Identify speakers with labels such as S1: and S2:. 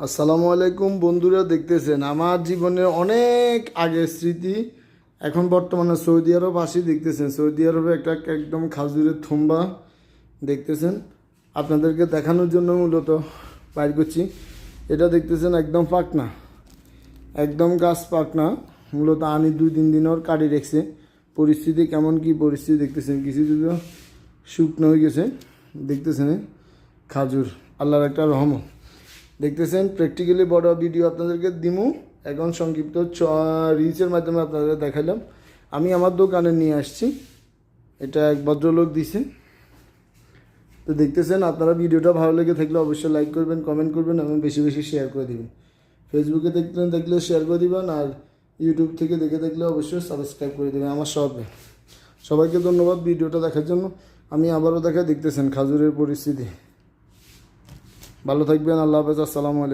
S1: আসসালামু আলাইকুম বন্ধুরা, দেখতেছেন আমার জীবনের অনেক আগের স্মৃতি। এখন বর্তমানে সৌদি আরব আসি। দেখতেছেন সৌদি আরবে একটা একদম খাজুরের থুম্বা দেখতেছেন, আপনাদেরকে দেখানোর জন্য মূলত বাইর করছি। এটা দেখতেছেন একদম পাকনা, একদম গাছ পাকনা। মূলত আনি 2-3 দিন ওর কাটি রেখেছে। পরিস্থিতি কেমন কি পরিস্থিতি দেখতেছেন, কিছু কিছু শুকনো হয়ে গেছে। দেখতেছেন খাজুর, আল্লাহর একটা রহমত। দেখতেছেন প্র্যাকটিক্যালি বড় ভিডিও আপনাদেরকে দিমু। এখন সংক্ষিপ্ত রিলসের মাধ্যমে আপনাদের দেখালাম। আমি আমার দোকানে নিয়ে আসছি, এটা এক ভদ্রলোক দিছে। তো দেখতেছেন, আপনারা ভিডিওটা ভালো লেগে থাকলে অবশ্যই লাইক করবেন, কমেন্ট করবেন এবং বেশি বেশি শেয়ার করে দিবেন। ফেসবুকে দেখলে শেয়ার করে দিবেন, আর ইউটিউব থেকে দেখে থাকলে অবশ্যই সাবস্ক্রাইব করে দেবেন আমার সবাইকে ধন্যবাদ ভিডিওটা দেখার জন্য। আমি আবারও দেখতেছেন খাজুরের পরিস্থিতি। ভালো থাকবেন, আল্লাহ হাফেজ, আসসালামু আলাইকুম।